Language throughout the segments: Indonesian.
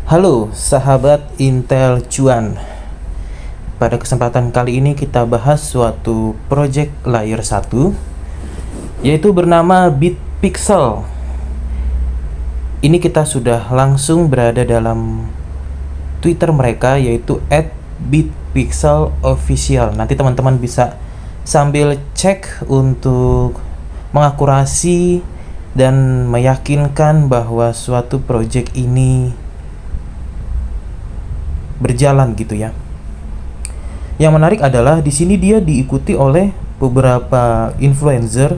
Halo sahabat Intel Cuan. Pada kesempatan kali ini kita bahas suatu project layer 1 yaitu bernama BitPixel. Ini kita sudah langsung berada dalam Twitter mereka yaitu @bitpixelofficial. Nanti teman-teman bisa sambil cek untuk mengakurasi dan meyakinkan bahwa suatu project ini berjalan gitu ya. Yang menarik adalah di sini dia diikuti oleh beberapa influencer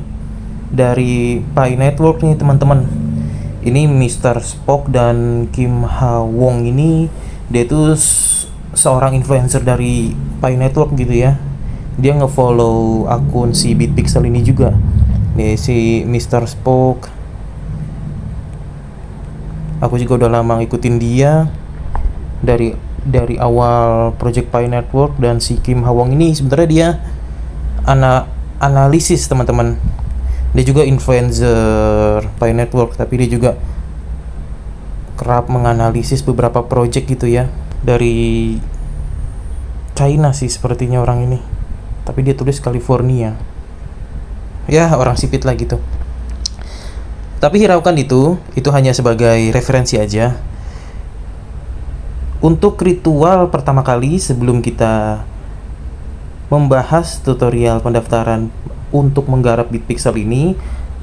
dari Pi Network nih teman-teman. Ini Mr. Spock dan Kim Ha Wong ini dia itu seorang influencer dari Pi Network gitu ya. Dia ngefollow akun si BitPixel ini juga. Nih si Mr. Spock. Aku juga udah lama ngikutin dia dari awal Project Pi Network. Dan si Kim Ha Wong ini sebenarnya dia analisis teman-teman. Dia juga influencer Pi Network, tapi dia juga kerap menganalisis beberapa project gitu ya. Dari China sih sepertinya orang ini, tapi dia tulis California. Ya orang sipit lah gitu. Tapi hiraukan itu hanya sebagai referensi aja. Untuk ritual pertama kali sebelum kita membahas tutorial pendaftaran untuk menggarap BitPixel ini,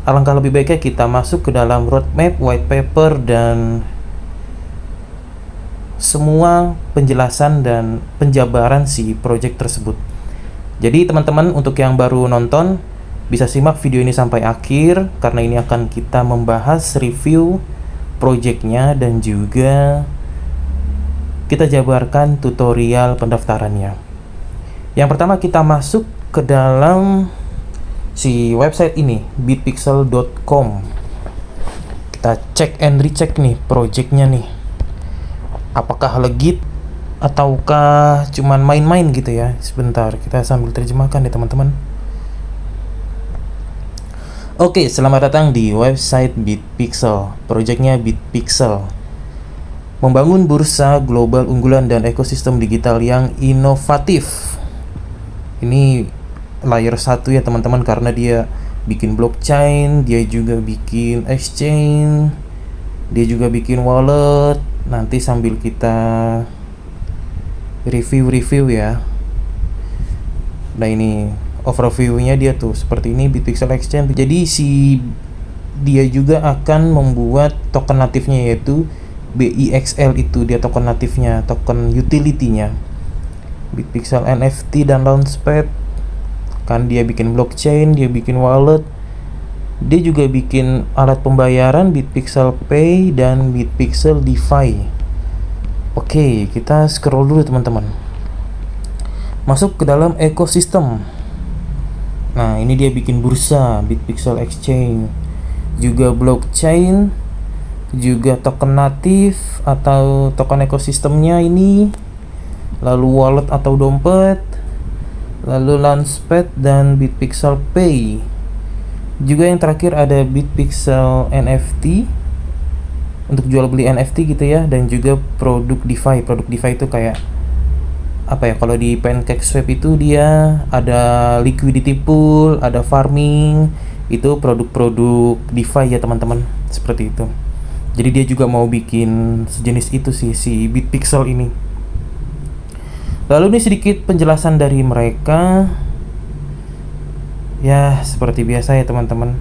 alangkah lebih baiknya kita masuk ke dalam roadmap, white paper, dan semua penjelasan dan penjabaran si project tersebut. Jadi teman-teman untuk yang baru nonton bisa simak video ini sampai akhir karena ini akan kita membahas review projectnya dan juga kita jabarkan tutorial pendaftarannya. Yang pertama kita masuk ke dalam si website ini, bitpixel.com. Kita cek and recheck nih projectnya nih. Apakah legit ataukah cuman main-main gitu ya. Sebentar, kita sambil terjemahkan ya teman-teman. Oke, selamat datang di website BitPixel. Projectnya BitPixel membangun bursa global unggulan dan ekosistem digital yang inovatif. Ini layer 1 ya teman-teman, karena dia bikin blockchain, dia juga bikin exchange, dia juga bikin wallet. Nanti sambil kita review ya. Nah ini overview-nya dia tuh seperti ini, BitPixel Exchange. Jadi dia juga akan membuat token natifnya yaitu BIXL, itu dia token natifnya, token utility-nya. BitPixel NFT dan Launchpad. Kan dia bikin blockchain, dia bikin wallet. Dia juga bikin alat pembayaran BitPixel Pay dan BitPixel DeFi. Oke, kita scroll dulu teman-teman. Masuk ke dalam ekosistem. Nah, ini dia bikin bursa, BitPixel Exchange, juga blockchain, juga token natif atau token ekosistemnya ini, lalu wallet atau dompet, lalu Launchpad dan BitPixel Pay. Juga yang terakhir ada BitPixel NFT untuk jual beli NFT gitu ya, dan juga produk DeFi. Produk DeFi itu kayak apa ya, kalau di PancakeSwap itu dia ada liquidity pool, ada farming, itu produk-produk DeFi ya teman-teman, seperti itu. Jadi dia juga mau bikin sejenis itu sih si BitPixel ini. Lalu ini sedikit penjelasan dari mereka. Ya seperti biasa ya teman-teman,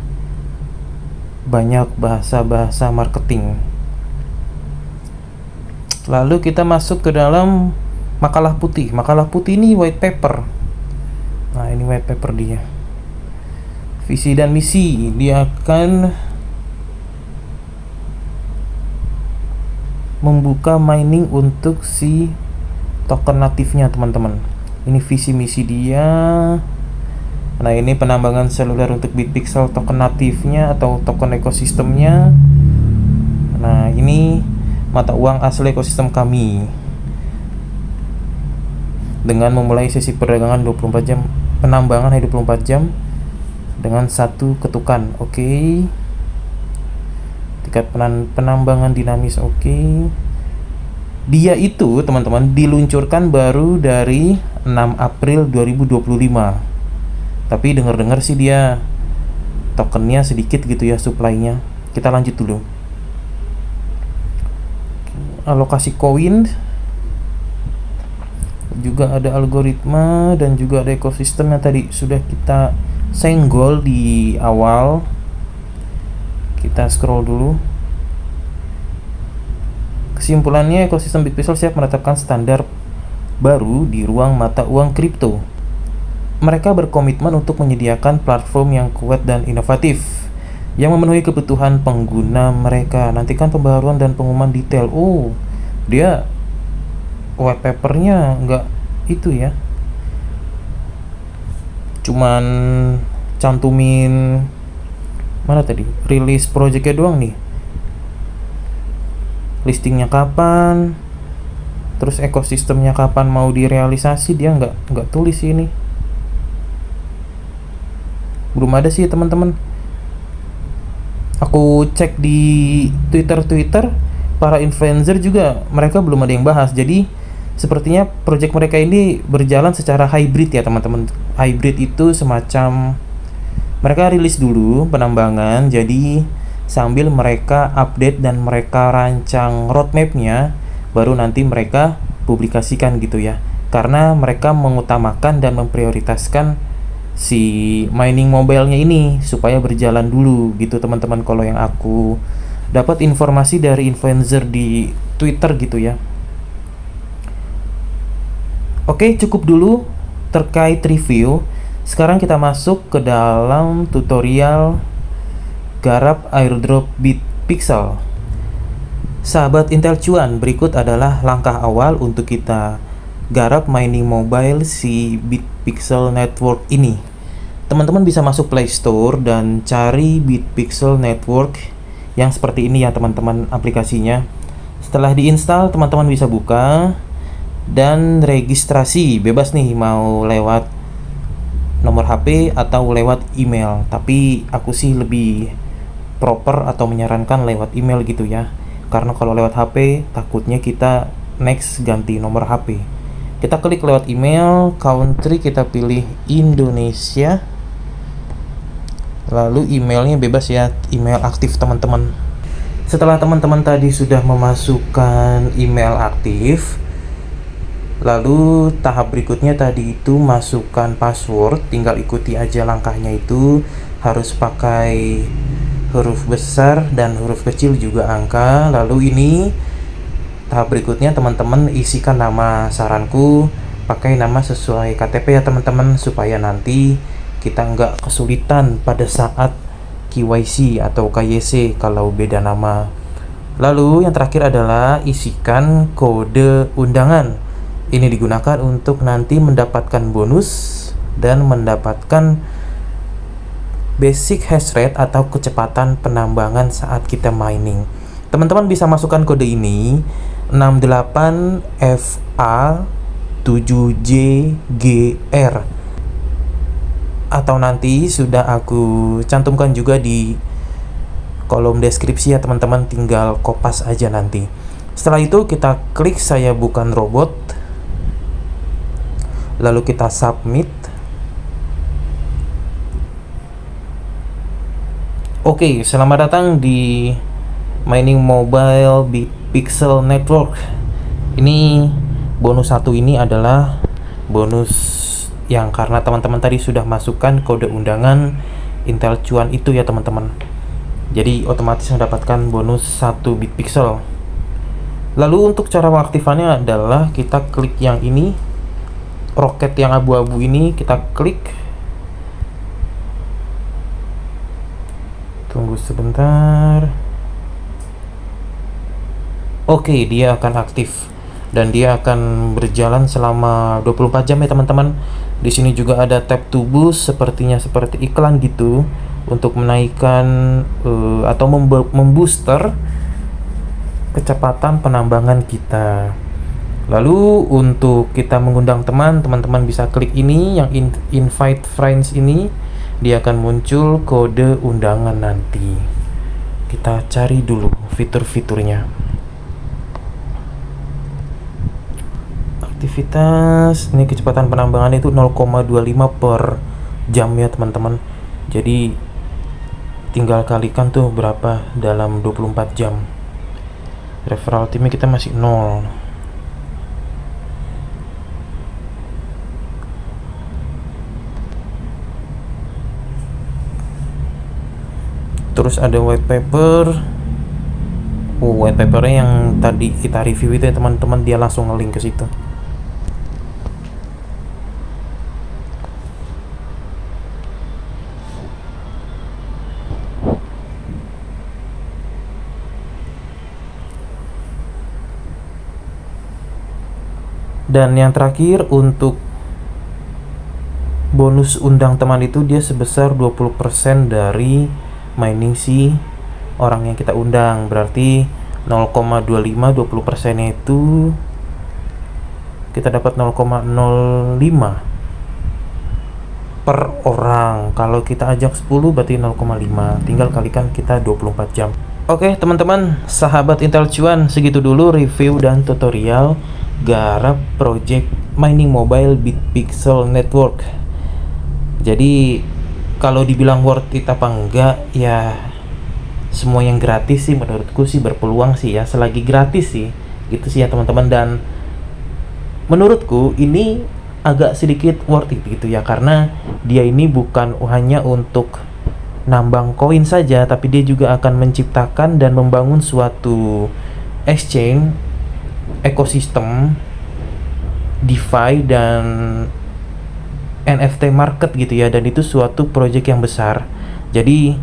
banyak bahasa-bahasa marketing. Lalu kita masuk ke dalam makalah putih. Makalah putih ini white paper. Nah ini white paper dia. Visi dan misi, dia akan membuka mining untuk si token natifnya teman-teman. Ini visi misi dia. Nah ini penambangan seluler untuk BitPixel token natifnya atau token ekosistemnya. Nah ini mata uang asli ekosistem kami dengan memulai sesi perdagangan 24 jam, penambangan 24 jam dengan satu ketukan. Oke. Tingkat penambangan dinamis. Oke. Dia itu teman-teman diluncurkan baru dari 6 April 2025. Tapi dengar-dengar sih dia tokennya sedikit gitu ya supply-nya. Kita lanjut dulu. Alokasi koin, juga ada algoritma, dan juga ada ekosistem yang tadi sudah kita senggol di awal. Kita scroll dulu. Kesimpulannya, ekosistem Bitpixel siap menetapkan standar baru di ruang mata uang kripto. Mereka berkomitmen untuk menyediakan platform yang kuat dan inovatif yang memenuhi kebutuhan pengguna mereka. Nantikan pembaruan dan pengumuman detail. Oh, dia white papernya nggak itu ya, cuman cantumin mana tadi, rilis projectnya doang nih, listingnya kapan, terus ekosistemnya kapan mau direalisasi. Dia nggak tulis ini, belum ada sih teman-teman. Aku cek di Twitter para influencer juga, mereka belum ada yang bahas. Jadi sepertinya project mereka ini berjalan secara hybrid ya teman-teman. Hybrid itu semacam mereka rilis dulu penambangan, jadi sambil mereka update dan mereka rancang roadmapnya, baru nanti mereka publikasikan gitu ya. Karena mereka mengutamakan dan memprioritaskan si mining mobile-nya ini supaya berjalan dulu gitu teman-teman. Kalau yang aku dapat informasi dari influencer di Twitter gitu ya. Oke, cukup dulu terkait review. Sekarang kita masuk ke dalam tutorial garap airdrop Bitpixel. Sahabat Intel Cuan, berikut adalah langkah awal untuk kita garap mining mobile si Bitpixel Network ini. Teman-teman bisa masuk Play Store dan cari Bitpixel Network yang seperti ini ya teman-teman aplikasinya. Setelah diinstal, teman-teman bisa buka dan registrasi bebas nih, mau lewat nomor HP atau lewat email. Tapi aku sih lebih proper atau menyarankan lewat email gitu ya, karena kalau lewat HP takutnya kita next ganti nomor HP. Kita klik lewat email, country kita pilih Indonesia, lalu emailnya bebas ya, email aktif teman-teman. Setelah teman-teman tadi sudah memasukkan email aktif, lalu tahap berikutnya tadi itu masukkan password. Tinggal ikuti aja langkahnya, itu harus pakai huruf besar dan huruf kecil juga angka. Lalu ini tahap berikutnya teman-teman isikan nama. Saranku pakai nama sesuai KTP ya teman-teman, supaya nanti kita nggak kesulitan pada saat KYC atau KYC kalau beda nama. Lalu yang terakhir adalah isikan kode undangan. Ini digunakan untuk nanti mendapatkan bonus dan mendapatkan basic hash rate atau kecepatan penambangan saat kita mining. Teman-teman bisa masukkan kode ini 68FA7JGR, atau nanti sudah aku cantumkan juga di kolom deskripsi ya teman-teman, tinggal kopas aja nanti. Setelah itu kita klik saya bukan robot, lalu kita submit. Oke, selamat datang di mining mobile Bitpixel Network. Ini bonus satu ini adalah bonus yang karena teman-teman tadi sudah masukkan kode undangan Intel Cuan itu ya teman-teman. Jadi otomatis mendapatkan bonus 1 Bitpixel. Lalu untuk cara mengaktifkannya adalah kita klik yang ini, roket yang abu-abu ini kita klik. Tunggu sebentar. Oke, dia akan aktif dan dia akan berjalan selama 24 jam ya teman-teman. Di sini juga ada tab to boost, sepertinya seperti iklan gitu, untuk menaikkan atau membooster kecepatan penambangan kita. Lalu untuk kita mengundang teman-teman bisa klik ini yang invite friends ini, dia akan muncul kode undangan nanti. Kita cari dulu fitur-fiturnya. aktivitas ini kecepatan penambangan itu 0,25 per jam ya teman-teman. Jadi tinggal kalikan tuh berapa dalam 24 jam. Referral timnya kita masih 0. Terus ada white paper. White papernya yang tadi kita review itu ya teman-teman, dia langsung nge-link ke situ. Dan yang terakhir untuk bonus undang teman itu dia sebesar 20% dari mining si orang yang kita undang. Berarti 0,25 20% itu kita dapat 0,05 per orang. Kalau kita ajak 10 berarti 0,5. Tinggal kalikan kita 24 jam. Oke teman-teman, sahabat Intel Cuan, segitu dulu review dan tutorial garap project mining mobile Bitpixel Network. Jadi kalau dibilang worth it apa enggak, ya semua yang gratis sih menurutku sih berpeluang sih ya, selagi gratis sih gitu sih ya teman-teman. Dan menurutku ini agak sedikit worth it gitu ya, karena dia ini bukan hanya untuk nambang koin saja, tapi dia juga akan menciptakan dan membangun suatu exchange ekosistem DeFi dan NFT market gitu ya. Dan itu suatu project yang besar. Jadi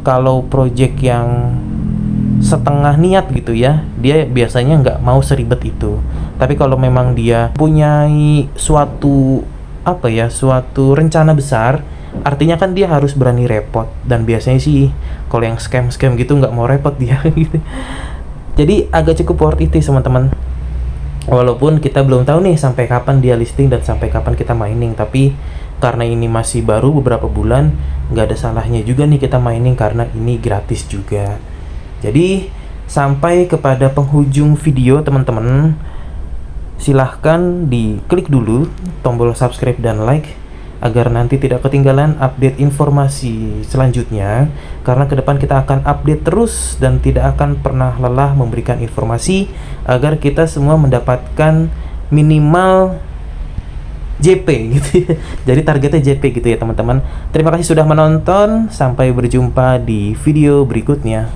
kalau project yang setengah niat gitu ya, dia biasanya nggak mau seribet itu. Tapi kalau memang dia punya suatu suatu rencana besar, artinya kan dia harus berani repot. Dan biasanya sih kalau yang scam gitu nggak mau repot dia gitu. Jadi agak cukup worth it teman-teman. Walaupun kita belum tahu nih sampai kapan dia listing dan sampai kapan kita mining, tapi karena ini masih baru beberapa bulan, nggak ada salahnya juga nih kita mining karena ini gratis juga. Jadi sampai kepada penghujung video teman-teman, silahkan diklik dulu tombol subscribe dan like agar nanti tidak ketinggalan update informasi selanjutnya, karena ke depan kita akan update terus dan tidak akan pernah lelah memberikan informasi agar kita semua mendapatkan minimal JP gitu ya. Jadi targetnya JP gitu ya teman-teman. Terima kasih sudah menonton, sampai berjumpa di video berikutnya.